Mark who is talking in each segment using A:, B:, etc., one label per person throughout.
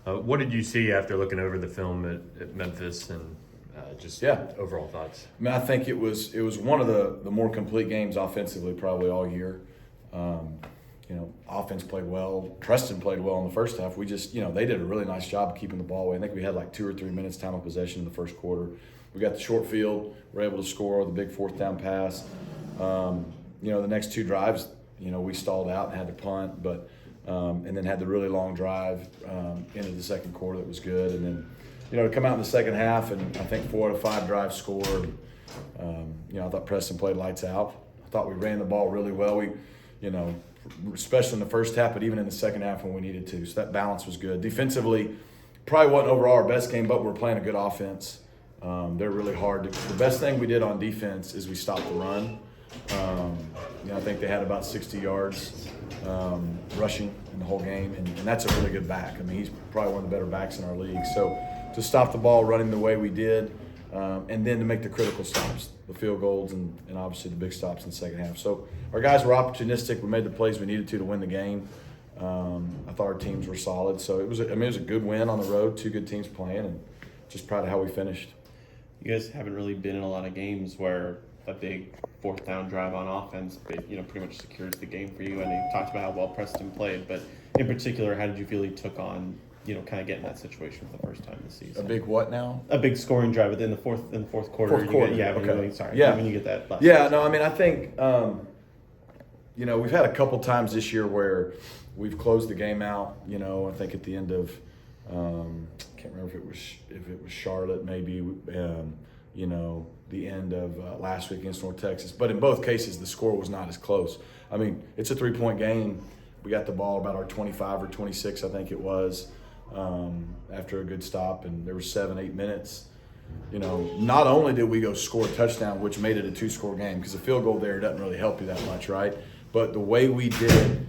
A: What did you see after looking over the film at Memphis and overall thoughts?
B: I mean, I think it was one of the more complete games offensively probably all year. Offense played well. Preston played well in the first half. We just, they did a really nice job of keeping the ball away. I think we had like 2 or 3 minutes time of possession in the first quarter. We got the short field. We're able to score with a big 4th down pass. The next 2 drives, we stalled out and had to punt, but and then had the really long drive into the second quarter that was good. And then, to come out in the second half and I think 4 out of 5 drives scored. I thought Preston played lights out. I thought we ran the ball really well. We, especially in the first half, but even in the second half when we needed to. So that balance was good. Defensively, probably wasn't overall our best game, but we're playing a good offense. They're really hard. The best thing we did on defense is we stopped the run. I think they had about 60 yards rushing in the whole game, and that's a really good back. I mean, he's probably one of the better backs in our league. So to stop the ball running the way we did, and then to make the critical stops, the field goals, and obviously the big stops in the second half. So our guys were opportunistic. We made the plays we needed to win the game. I thought our teams were solid. So it was a good win on the road, 2 good teams playing, and just proud of how we finished.
C: You guys haven't really been in a lot of games where a big 4th down drive on offense, pretty much secures the game for you. And you talked about how well Preston played, but in particular, how did you feel he took on, kind of getting that situation for the first time this season?
B: A big what now?
C: A big scoring drive within the fourth quarter.
B: Fourth quarter.
C: When you get that.
B: I think we've had a couple times this year where we've closed the game out. I think at the end of can't remember if it was Charlotte, maybe. The end of last week against North Texas. But in both cases, the score was not as close. I mean, it's a 3-point game. We got the ball about our 25 or 26, I think it was, after a good stop, and there were 7-8 minutes. Not only did we go score a touchdown, which made it a 2-score game, because a field goal there doesn't really help you that much, right? But the way we did it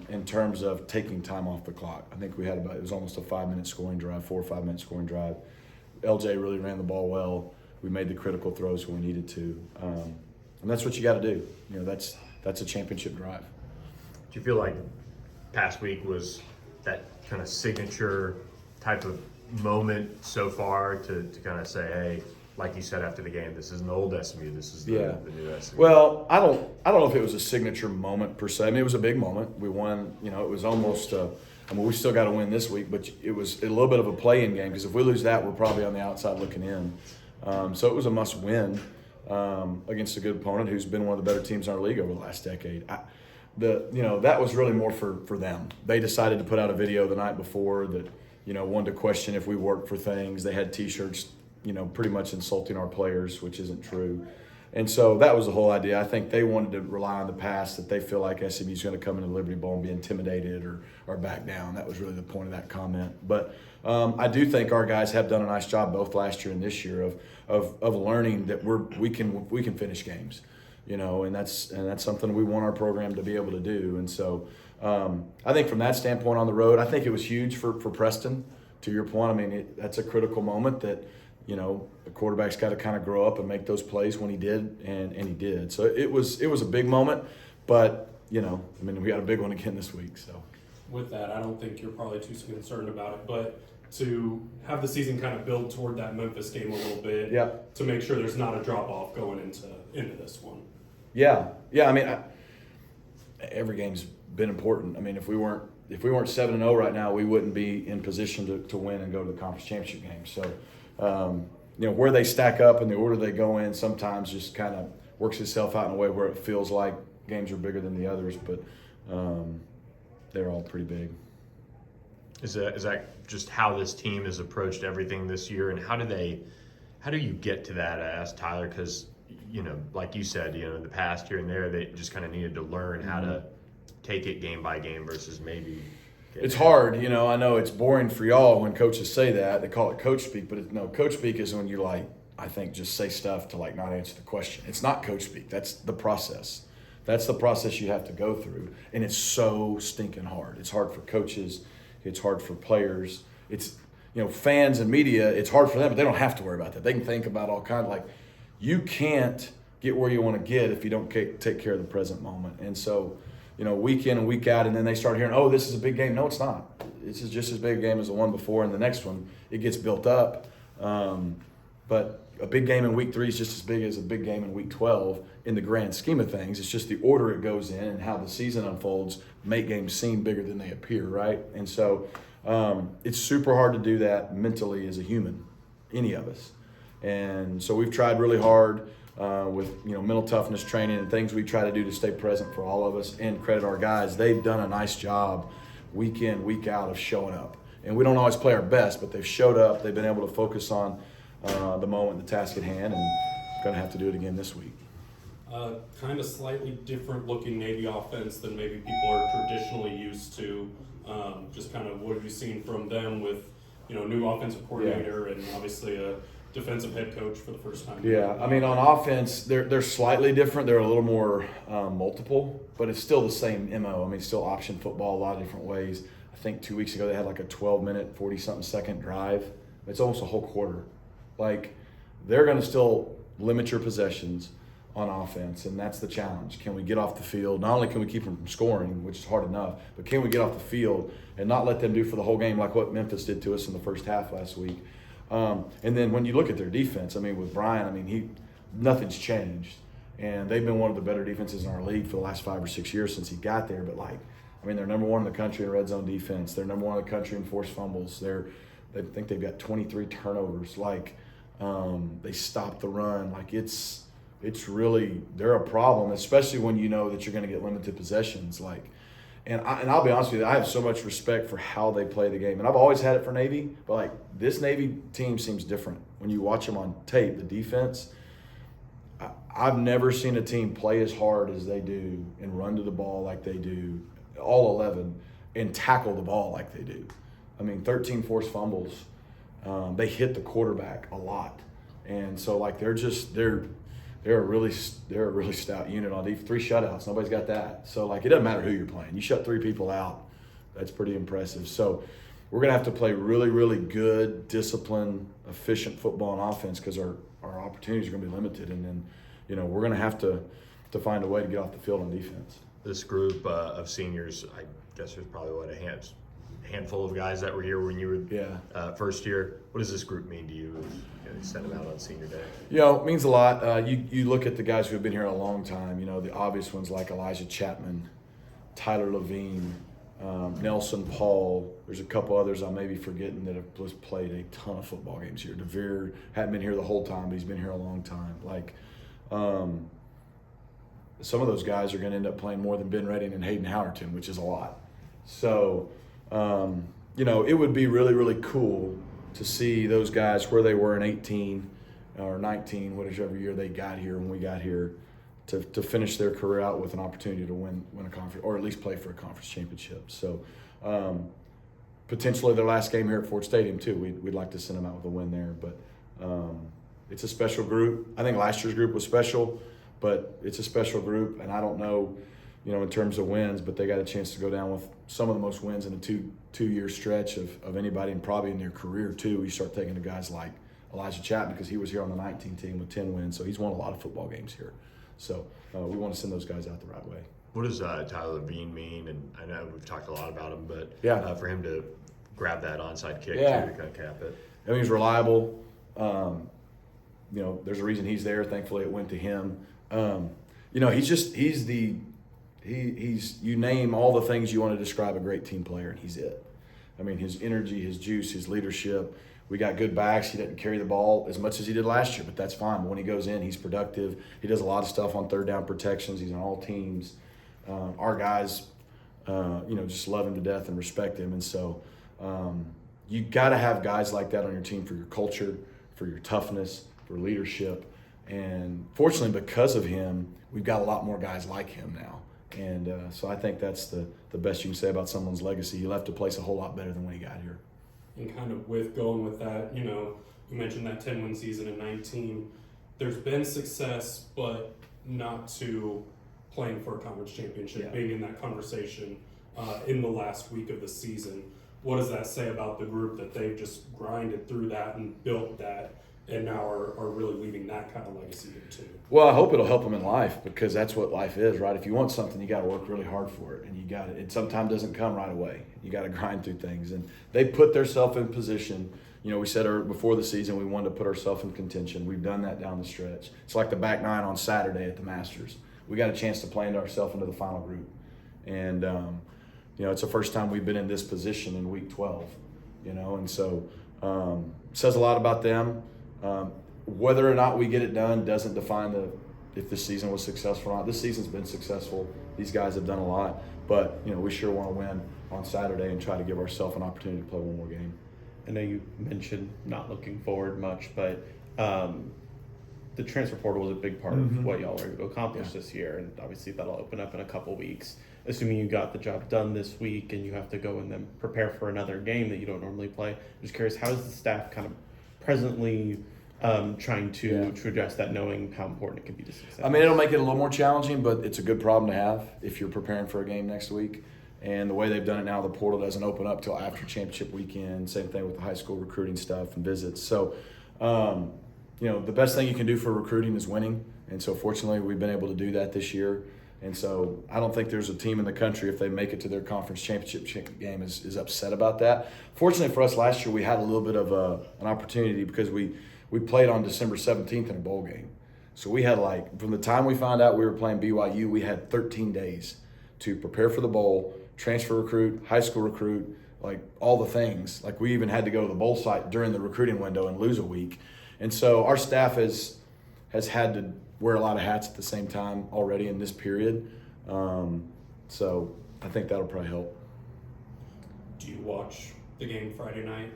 B: in terms of taking time off the clock, I think we had it was almost a 5-minute scoring drive, 4 or 5-minute scoring drive. LJ really ran the ball well. We made the critical throws when we needed to, and that's what you got to do. That's a championship drive.
A: Do you feel like past week was that kind of signature type of moment so far to kind of say, hey, like you said after the game, this is an old SMU, this is the new SMU?
B: Well, I don't know if it was a signature moment per se. I mean, it was a big moment. We won. It was almost. We still got to win this week, but it was a little bit of a play-in game because if we lose that, we're probably on the outside looking in. So it was a must-win against a good opponent who's been one of the better teams in our league over the last decade. That was really more for them. They decided to put out a video the night before that, wanted to question if we worked for things. They had T-shirts, pretty much insulting our players, which isn't true. And so that was the whole idea. I think they wanted to rely on the past, that they feel like SMU's going to come into the Liberty Bowl and be intimidated or back down. That was really the point of that comment. But I do think our guys have done a nice job both last year and this year of learning that we can finish games, and that's something we want our program to be able to do. And so I think from that standpoint on the road, I think it was huge for Preston. To your point, I mean, that's a critical moment that, the quarterback's got to kind of grow up and make those plays when he did, and he did. So it was a big moment, but, we got a big one again this week. So
D: with that, I don't think you're probably too concerned about it, but to have the season kind of build toward that Memphis game a little bit, to make sure there's not a drop-off going into this one.
B: Yeah. I mean, every game's been important. I mean, if we weren't 7-0 right now, we wouldn't be in position to win and go to the conference championship game. So, where they stack up and the order they go in sometimes just kind of works itself out in a way where it feels like games are bigger than the others, but they're all pretty big.
A: Is that just how this team has approached everything this year, and how do you get to that? I asked Tyler because, like you said, in the past here and there, they just kind of needed to learn how to take it game by game versus maybe.
B: It's hard, I know it's boring for y'all when coaches say that. They call it coach speak, but coach speak is when you I think just say stuff to not answer the question. It's not coach speak. That's the process. That's the process you have to go through, and it's so stinking hard. It's hard for coaches. It's hard for players. It's, fans and media, it's hard for them, but they don't have to worry about that. They can think about all kinds you can't get where you want to get if you don't take care of the present moment. And so week in and week out, and then they start hearing, oh, this is a big game. No, it's not. This is just as big a game as the one before, and the next one, it gets built up. But a big game in week 3 is just as big as a big game in week 12 in the grand scheme of things. It's just the order it goes in and how the season unfolds make games seem bigger than they appear, right? And so it's super hard to do that mentally as a human, any of us. And so we've tried really hard with mental toughness training and things we try to do to stay present for all of us, and credit our guys. They've done a nice job week in, week out of showing up. And we don't always play our best, but they've showed up. They've been able to focus on the moment, the task at hand, and going to have to do it again this week.
D: Kind of slightly different looking Navy offense than maybe people are traditionally used to. Just kind of what have you seen from them with, new offensive coordinator and obviously a defensive head coach for the first time.
B: Yeah, I mean, on offense, they're slightly different. They're a little more multiple, but it's still the same MO. I mean, still option football a lot of different ways. I think 2 weeks ago they had like a 12-minute, 40-something second drive. It's almost a whole quarter. Like, they're going to still limit your possessions on offense, and that's the challenge. Can we get off the field? Not only can we keep them from scoring, which is hard enough, but can we get off the field and not let them do for the whole game like what Memphis did to us in the first half last week? And then when you look at their defense, I mean, with Brian, nothing's changed. And they've been one of the better defenses in our league for the last 5 or 6 years since he got there. But, they're number 1 in the country in red zone defense. They're number 1 in the country in forced fumbles. They think they've got 23 turnovers. They stop the run. It's really, they're a problem, especially when you know that you're going to get limited possessions. And I'll be honest with you, I have so much respect for how they play the game. And I've always had it for Navy, but this Navy team seems different. When you watch them on tape, the defense, I've never seen a team play as hard as they do and run to the ball like they do, all 11, and tackle the ball like they do. 13 forced fumbles. They hit the quarterback a lot. And so they're a really stout unit on defense. 3 shutouts. Nobody's got that. So it doesn't matter who you're playing. You shut 3 people out. That's pretty impressive. So we're gonna have to play really, really good, disciplined, efficient football and offense because our opportunities are gonna be limited. And then, we're gonna have to find a way to get off the field on defense.
A: This group of seniors, I guess there's probably a handful of guys that were here when you were first year. What does this group mean to you? Send them out on senior day.
B: It means a lot. You look at the guys who have been here a long time. The obvious ones like Elijah Chapman, Tyler Levine, Nelson Paul. There's a couple others I may be forgetting that have just played a ton of football games here. DeVere hadn't been here the whole time, but he's been here a long time. Some of those guys are going to end up playing more than Ben Redding and Hayden Howerton, which is a lot. So, it would be really, really cool to see those guys where they were in 18 or 19, whatever year they got here when we got here, to finish their career out with an opportunity to win a conference, or at least play for a conference championship. So potentially their last game here at Ford Stadium too. We'd like to send them out with a win there. But it's a special group. I think last year's group was special, but it's a special group, and I don't know, in terms of wins, but they got a chance to go down with some of the most wins in a two-year stretch of anybody, and probably in their career too. You start thinking of guys like Elijah Chapman, because he was here on the 19 team with 10 wins, so he's won a lot of football games here. So we want to send those guys out the right way.
A: What does Tyler Levine mean? And I know we've talked a lot about him, but for him to grab that onside kick too to kind of cap it.
B: He's reliable. There's a reason he's there. Thankfully, it went to him. He's you name all the things you want to describe a great team player, and he's it. His energy, his juice, his leadership. We got good backs. He doesn't carry the ball as much as he did last year, but that's fine. But when he goes in, he's productive. He does a lot of stuff on third down protections. He's on all teams. Our guys, just love him to death and respect him. And so you got to have guys like that on your team for your culture, for your toughness, for leadership. And fortunately, because of him, we've got a lot more guys like him now. And so I think that's the best you can say about someone's legacy. He left a place a whole lot better than when he got here.
D: And kind of with going with that, you mentioned that 10-win season in 19. There's been success, but not to playing for a conference championship, being in that conversation in the last week of the season. What does that say about the group that they've just grinded through that and built that and now are really leaving that kind of legacy here too.
B: Well, I hope it'll help them in life, because that's what life is, right? If you want something, you got to work really hard for it, and it sometimes doesn't come right away. You got to grind through things, and they put themselves in position. You know, we said before the season we wanted to put ourselves in contention. We've done that down the stretch. It's like the back nine on Saturday at the Masters. We got a chance to play ourselves into the final group, and you know, it's the first time we've been in this position in week 12. You know, and so it says a lot about them. Whether or not we get it done doesn't define if this season was successful or not. This season's been successful. These guys have done a lot, but you know, we sure want to win on Saturday and try to give ourselves an opportunity to play one more game.
C: I know you mentioned not looking forward much, but the transfer portal was a big part of what y'all were able to accomplish this year, and obviously that'll open up in a couple weeks. Assuming you got the job done this week and you have to go and then prepare for another game that you don't normally play, I'm just curious, how is the staff kind of presently trying to address that, knowing how important it can be to success?
B: I mean, it'll make it a little more challenging, but it's a good problem to have if you're preparing for a game next week. And the way they've done it now, the portal doesn't open up till after championship weekend. Same thing with the high school recruiting stuff and visits. So, you know, the best thing you can do for recruiting is winning. And so fortunately, we've been able to do that this year. And so I don't think there's a team in the country, if they make it to their conference championship game, is upset about that. Fortunately for us last year, we had a little bit of an opportunity because we played on December 17th in a bowl game. So we had, like, from the time we found out we were playing BYU, we had 13 days to prepare for the bowl, transfer recruit, high school recruit, like all the things. Like, we even had to go to the bowl site during the recruiting window and lose a week. And so our staff has had to wear a lot of hats at the same time already in this period. So I think that'll probably help.
D: Do you watch the game Friday night,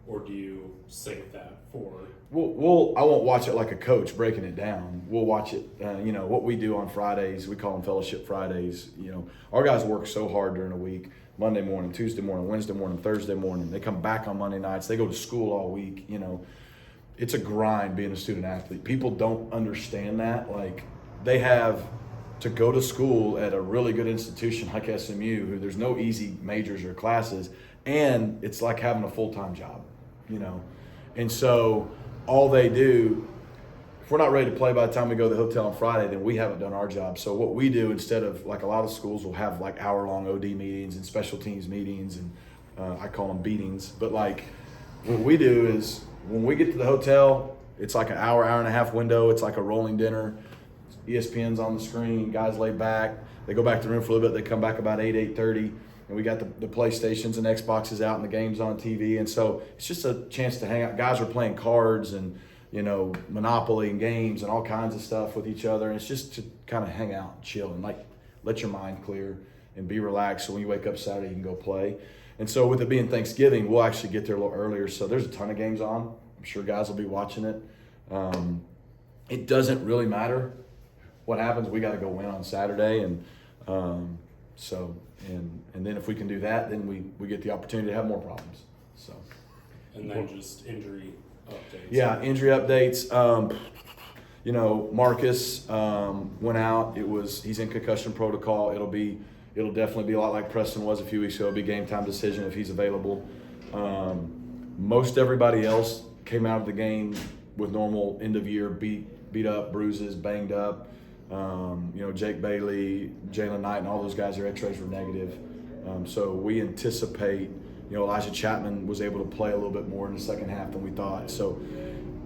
D: or do you save that for?
B: I won't watch it like a coach breaking it down. We'll watch it, you know, what we do on Fridays. We call them Fellowship Fridays. You know, our guys work so hard during the week, Monday morning, Tuesday morning, Wednesday morning, Thursday morning. They come back on Monday nights. They go to school all week, you know. It's a grind being a student athlete. People don't understand that. Like, they have to go to school at a really good institution like SMU, who there's no easy majors or classes, and it's like having a full-time job, you know. And so all they do, if we're not ready to play by the time we go to the hotel on Friday, then we haven't done our job. So what we do, instead of, like, a lot of schools will have like hour-long OD meetings and special teams meetings, and I call them beatings, but like what we do is, when we get to the hotel, it's like an hour and a half window. It's like a rolling dinner. ESPN's on the screen. Guys lay back. They go back to the room for a little bit. They come back about 8:30, and we got the PlayStations and Xboxes out, and the games on TV. And so it's just a chance to hang out. Guys are playing cards and, you know, Monopoly and games and all kinds of stuff with each other. And it's just to kind of hang out and chill and, like, let your mind clear and be relaxed. So when you wake up Saturday, you can go play. And so with it being Thanksgiving, we'll actually get there a little earlier. So there's a ton of games on. I'm sure guys will be watching it. It doesn't really matter what happens. We got to go win on Saturday. And and then if we can do that, then we get the opportunity to have more problems. So.
D: And then just injury updates.
B: Yeah, injury updates. You know, Marcus went out. He's in concussion protocol. It'll definitely be a lot like Preston was a few weeks ago. It'll be game time decision if he's available. Most everybody else came out of the game with normal end of year beat up, bruises, banged up. You know, Jake Bailey, Jalen Knight, and all those guys, their X-rays were negative. So we anticipate, you know, Elijah Chapman was able to play a little bit more in the second half than we thought. So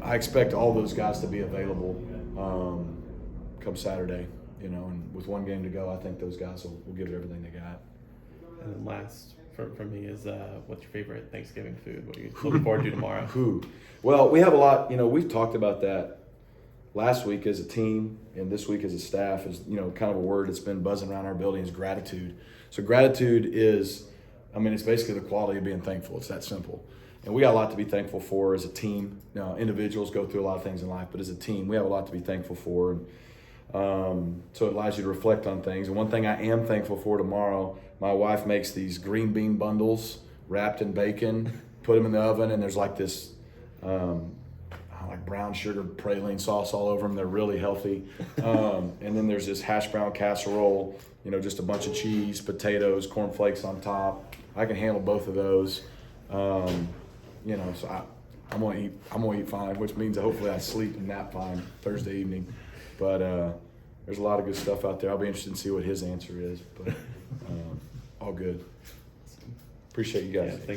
B: I expect all those guys to be available come Saturday. You know, and with one game to go, I think those guys will give it everything they got.
C: And then last for me is what's your favorite Thanksgiving food? What are you looking forward to tomorrow?
B: Food. Well, we have a lot. You know, we've talked about that last week as a team, and this week as a staff. Is, you know, kind of a word that's been buzzing around our building is gratitude. So gratitude is, I mean, it's basically the quality of being thankful. It's that simple. And we got a lot to be thankful for as a team. You know, individuals go through a lot of things in life, but as a team, we have a lot to be thankful for. And so it allows you to reflect on things. And one thing I am thankful for tomorrow, my wife makes these green bean bundles wrapped in bacon, put them in the oven, and there's like this like brown sugar praline sauce all over them. They're really healthy. And then there's this hash brown casserole, you know, just a bunch of cheese, potatoes, cornflakes on top. I can handle both of those. You know, so I'm gonna eat fine, which means hopefully I sleep and nap fine Thursday evening. But there's a lot of good stuff out there. I'll be interested to see what his answer is. But all good. Appreciate you guys.
C: Yeah,